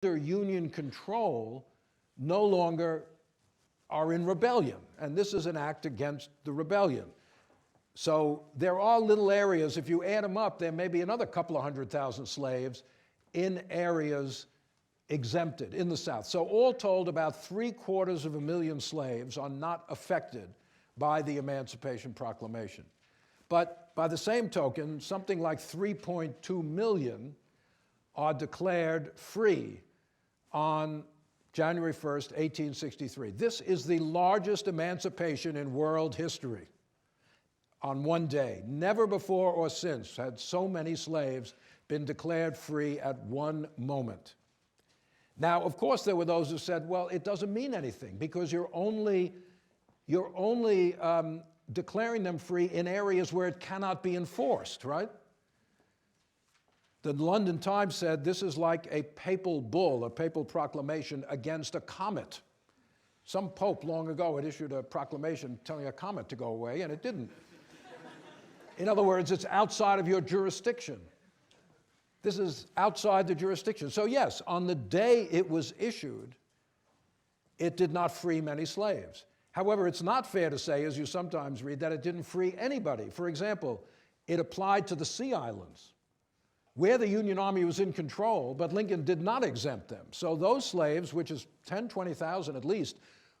under Union control no longer are in rebellion. And this is an act against the rebellion. So there are little areas, if you add them up, there may be another couple of 100,000 slaves in areas exempted in the South. So all told, about 750,000 slaves are not affected by the Emancipation Proclamation. But by the same token, something like 3.2 million are declared free on January 1st, 1863. This is the largest emancipation in world history on one day. Never before or since had so many slaves been declared free at one moment. Now, of course, there were those who said, well, it doesn't mean anything because you're only declaring them free in areas where it cannot be enforced, right? The London Times said this is like a papal bull, a papal proclamation against a comet. Some pope long ago had issued a proclamation telling a comet to go away, and it didn't. In other words, it's outside of your jurisdiction. This is outside the jurisdiction. So yes, on the day it was issued, it did not free many slaves. However, it's not fair to say, as you sometimes read, that it didn't free anybody. For example, it applied to the Sea Islands, where the Union Army was in control, but Lincoln did not exempt them. So those slaves, which is 10, 20,000 at least,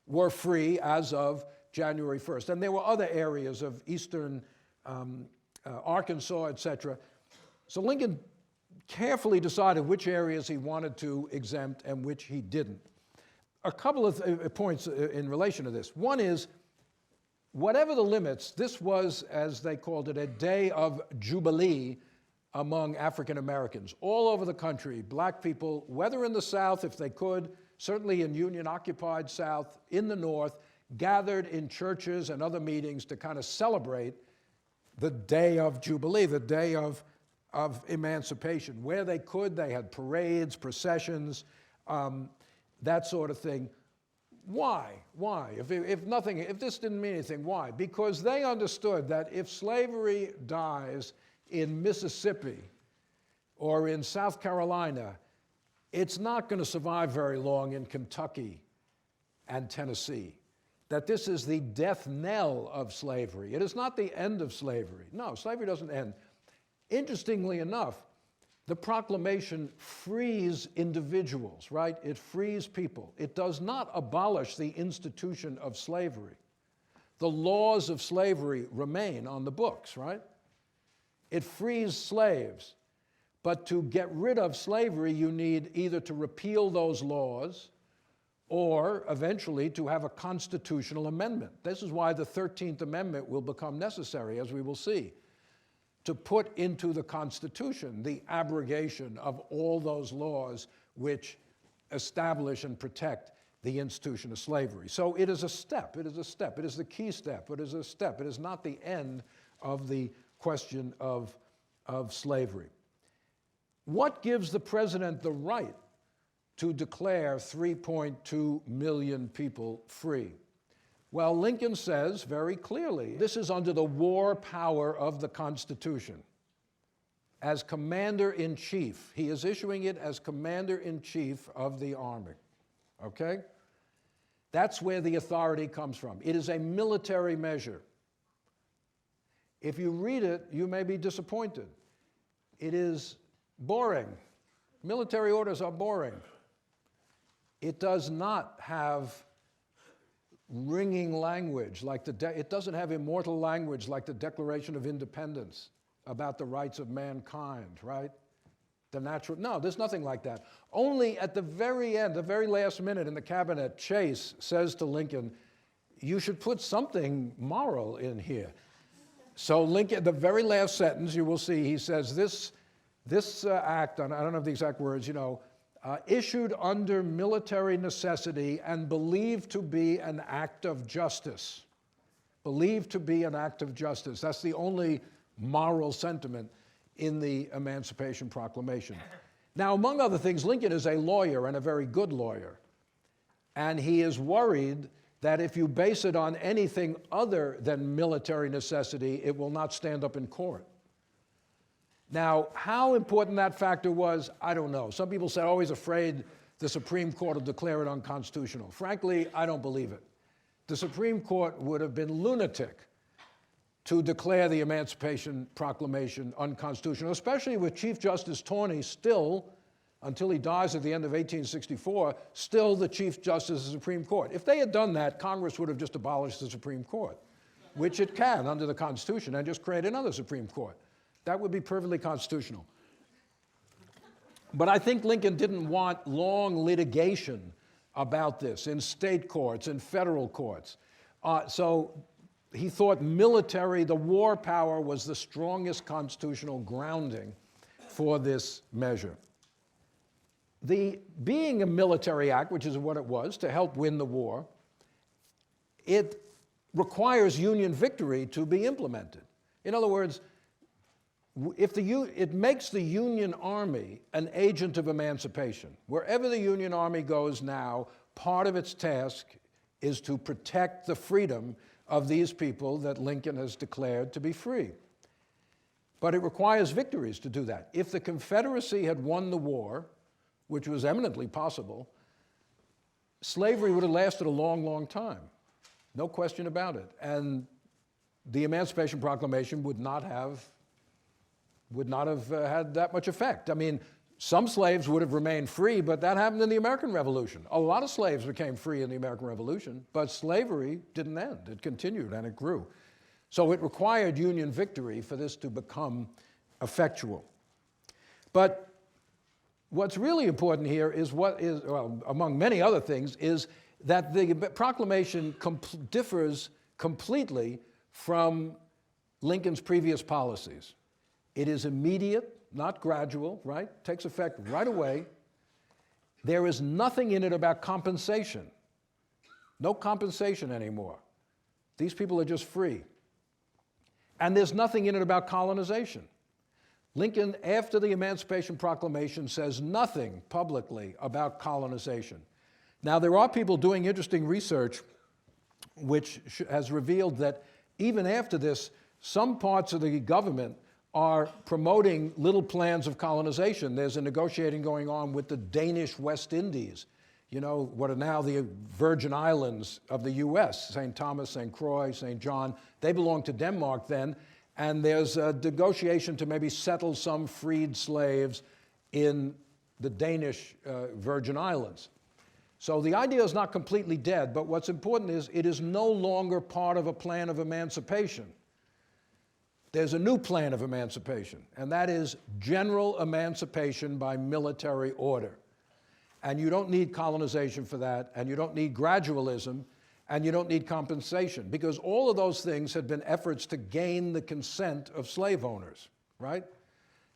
were free as of January 1st. And there were other areas of eastern Arkansas, et cetera. So Lincoln carefully decided which areas he wanted to exempt and which he didn't. A couple of points in relation to this. One is, whatever the limits, this was, as they called it, a day of jubilee among African Americans all over the country. Black people, whether in the South, if they could, certainly in Union-occupied South, in the North, gathered in churches and other meetings to kind of celebrate the day of jubilee, the day of emancipation. Where they could, they had parades, processions, that sort of thing. Why? Why? If this didn't mean anything, why? Because they understood that if slavery dies in Mississippi or in South Carolina, it's not going to survive very long in Kentucky and Tennessee. That this is the death knell of slavery. It is not the end of slavery. No, slavery doesn't end. Interestingly enough, the proclamation frees individuals, right? It frees people. It does not abolish the institution of slavery. The laws of slavery remain on the books, right? It frees slaves. But to get rid of slavery, you need either to repeal those laws or eventually to have a constitutional amendment. This is why the 13th Amendment will become necessary, as we will see, to put into the Constitution the abrogation of all those laws which establish and protect the institution of slavery. So it is a step, it is a step, it is the key step, it is a step. It is not the end of the question of slavery. What gives the president the right to declare 3.2 million people free? Well, Lincoln says very clearly, this is under the war power of the Constitution. As commander-in-chief, he is issuing it as commander-in-chief of the Army, okay? That's where the authority comes from. It is a military measure. If you read it, you may be disappointed. It is boring. Military orders are boring. It does not have ringing language like it doesn't have immortal language like the Declaration of Independence about the rights of mankind, right? No, there's nothing like that. Only at the very end, the very last minute in the cabinet, Chase says to Lincoln, you should put something moral in here. So Lincoln, the very last sentence, you will see, he says, this act, I don't know the exact words, issued under military necessity and believed to be an act of justice. Believed to be an act of justice. That's the only moral sentiment in the Emancipation Proclamation. Now, among other things, Lincoln is a lawyer and a very good lawyer. And he is worried that if you base it on anything other than military necessity, it will not stand up in court. Now, how important that factor was, I don't know. Some people said, oh, he's afraid the Supreme Court will declare it unconstitutional. Frankly, I don't believe it. The Supreme Court would have been lunatic to declare the Emancipation Proclamation unconstitutional, especially with Chief Justice Taney still, until he dies at the end of 1864, still the Chief Justice of the Supreme Court. If they had done that, Congress would have just abolished the Supreme Court, which it can under the Constitution, and just create another Supreme Court. That would be perfectly constitutional. But I think Lincoln didn't want long litigation about this in state courts, in federal courts. So he thought military, the war power, was the strongest constitutional grounding for this measure. The being a military act, which is what it was, to help win the war, it requires Union victory to be implemented. In other words, it makes the Union Army an agent of emancipation. Wherever the Union Army goes now, part of its task is to protect the freedom of these people that Lincoln has declared to be free. But it requires victories to do that. If the Confederacy had won the war, which was eminently possible, slavery would have lasted a long, long time. No question about it. And the Emancipation Proclamation would not have had that much effect. I mean, some slaves would have remained free, but that happened in the American Revolution. A lot of slaves became free in the American Revolution, but slavery didn't end. It continued and it grew. So it required Union victory for this to become effectual. But what's really important here is well, among many other things, is that the proclamation differs completely from Lincoln's previous policies. It is immediate, not gradual, right? Takes effect right away. There is nothing in it about compensation. No compensation anymore. These people are just free. And there's nothing in it about colonization. Lincoln, after the Emancipation Proclamation, says nothing publicly about colonization. Now, there are people doing interesting research which has revealed that even after this, some parts of the government are promoting little plans of colonization. There's a negotiating going on with the Danish West Indies, you know, what are now the Virgin Islands of the US, St. Thomas, St. Croix, St. John. They belonged to Denmark then, and there's a negotiation to maybe settle some freed slaves in the Danish Virgin Islands. So the idea is not completely dead, but what's important is it is no longer part of a plan of emancipation. There's a new plan of emancipation, and that is general emancipation by military order. And you don't need colonization for that, and you don't need gradualism, and you don't need compensation, because all of those things had been efforts to gain the consent of slave owners, right?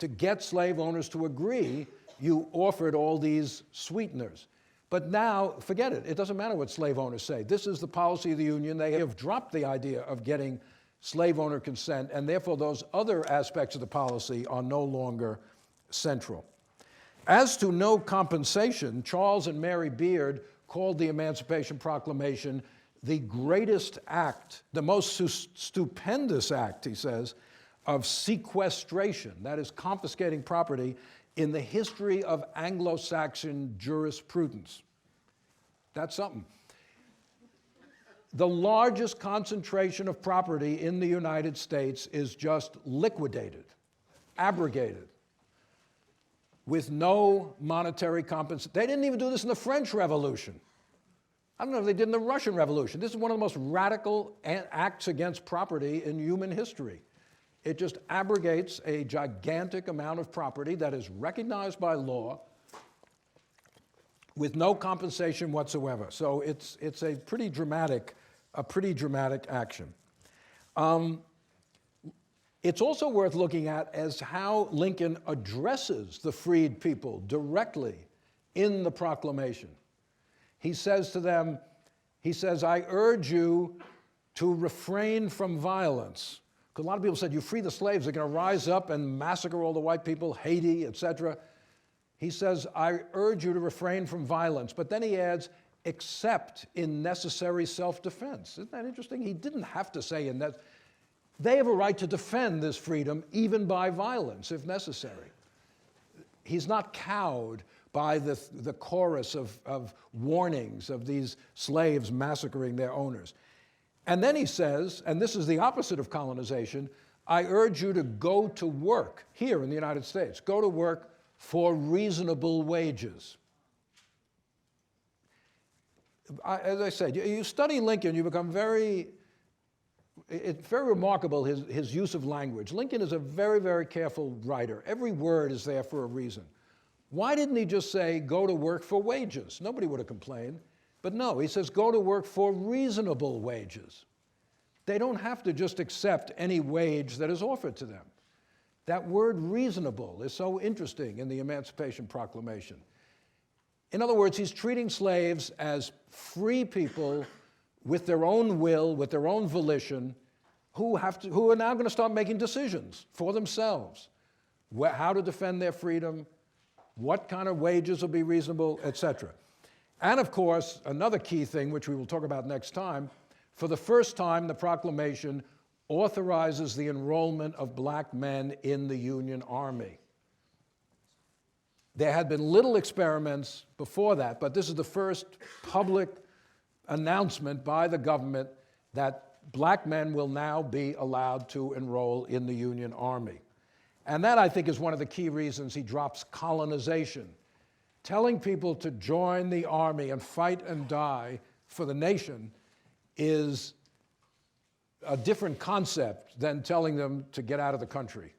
To get slave owners to agree, you offered all these sweeteners. But now, forget it. It doesn't matter what slave owners say. This is the policy of the Union. They have dropped the idea of getting slave owner consent, and therefore those other aspects of the policy are no longer central. As to no compensation, Charles and Mary Beard called the Emancipation Proclamation the greatest act, the most stupendous act, he says, of sequestration, that is confiscating property, in the history of Anglo-Saxon jurisprudence. That's something. The largest concentration of property in the United States is just liquidated, abrogated, with no monetary compensation. They didn't even do this in the French Revolution. I don't know if they did in the Russian Revolution. This is one of the most radical acts against property in human history. It just abrogates a gigantic amount of property that is recognized by law with no compensation whatsoever. So it's a pretty dramatic action. It's also worth looking at as how Lincoln addresses the freed people directly in the proclamation. He says to them, he says, I urge you to refrain from violence. Because a lot of people said, you free the slaves, they're going to rise up and massacre all the white people, Haiti, etc. He says, I urge you to refrain from violence. But then he adds, except in necessary self-defense. Isn't that interesting? He didn't have to say in that. They have a right to defend this freedom even by violence if necessary. He's not cowed by the chorus of warnings of these slaves massacring their owners. And then he says, and this is the opposite of colonization, I urge you to go to work here in the United States. Go to work for reasonable wages. As I said, you study Lincoln, you become it's very remarkable his use of language. Lincoln is a very, very careful writer. Every word is there for a reason. Why didn't he just say, go to work for wages? Nobody would have complained. But no, he says, go to work for reasonable wages. They don't have to just accept any wage that is offered to them. That word reasonable is so interesting in the Emancipation Proclamation. In other words, he's treating slaves as free people with their own will, with their own volition, who are now going to start making decisions for themselves. How to defend their freedom, what kind of wages will be reasonable, etc. And of course, another key thing, which we will talk about next time, for the first time, the proclamation authorizes the enrollment of black men in the Union Army. There had been little experiments before that, but this is the first public announcement by the government that black men will now be allowed to enroll in the Union Army. And that, I think, is one of the key reasons he drops colonization. Telling people to join the army and fight and die for the nation is a different concept than telling them to get out of the country.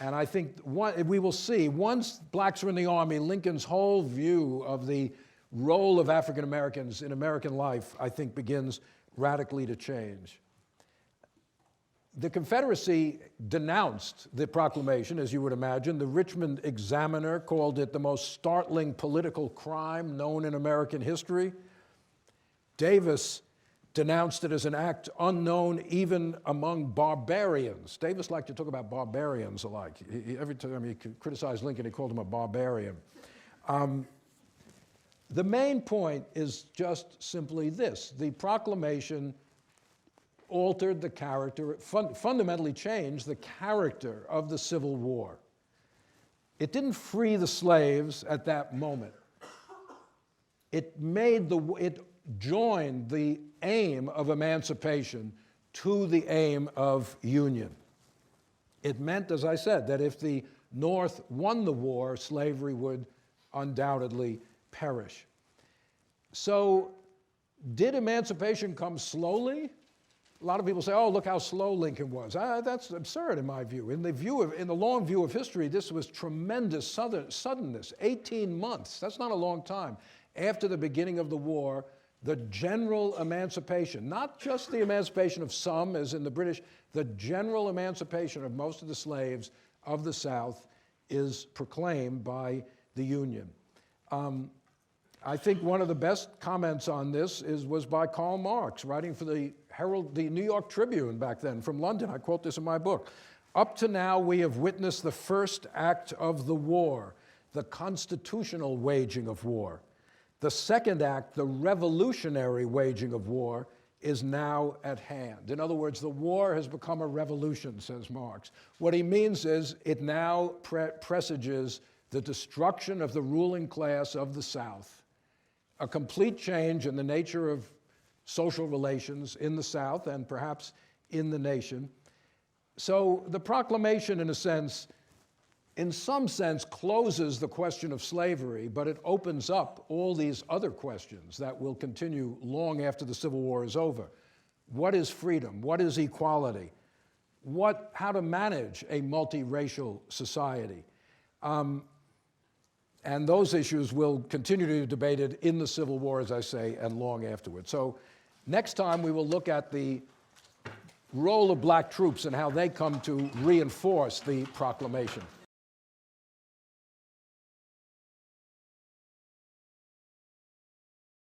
And I think we will see, once blacks are in the army, Lincoln's whole view of the role of African Americans in American life, I think, begins radically to change. The Confederacy denounced the proclamation, as you would imagine. The Richmond Examiner called it the most startling political crime known in American history. Davis denounced it as an act unknown even among barbarians. Davis liked to talk about barbarians alike. Every time he criticized Lincoln, he called him a barbarian. The main point is just simply this. The proclamation altered the character, fundamentally changed the character of the Civil War. It didn't free the slaves at that moment. It joined the aim of emancipation to the aim of union. It meant, as I said, that if the North won the war, slavery would undoubtedly perish. So, did emancipation come slowly? A lot of people say, oh, look how slow Lincoln was. That's absurd in my view. In the long view of history, this was tremendous suddenness. 18 months, that's not a long time. After the beginning of the war, the general emancipation, not just the emancipation of some, as in the British, the general emancipation of most of the slaves of the South is proclaimed by the Union. I think one of the best comments on this was by Karl Marx, writing for the New York Tribune back then from London. I quote this in my book. Up to now, we have witnessed the first act of the war, the constitutional waging of war. The second act, the revolutionary waging of war, is now at hand. In other words, the war has become a revolution, says Marx. What he means is it now presages the destruction of the ruling class of the South, a complete change in the nature of social relations in the South and perhaps in the nation. So the proclamation, in some sense, closes the question of slavery, but it opens up all these other questions that will continue long after the Civil War is over. What is freedom? What is equality? How to manage a multiracial society? And those issues will continue to be debated in the Civil War, as I say, and long afterwards. So next time we will look at the role of black troops and how they come to reinforce the proclamation.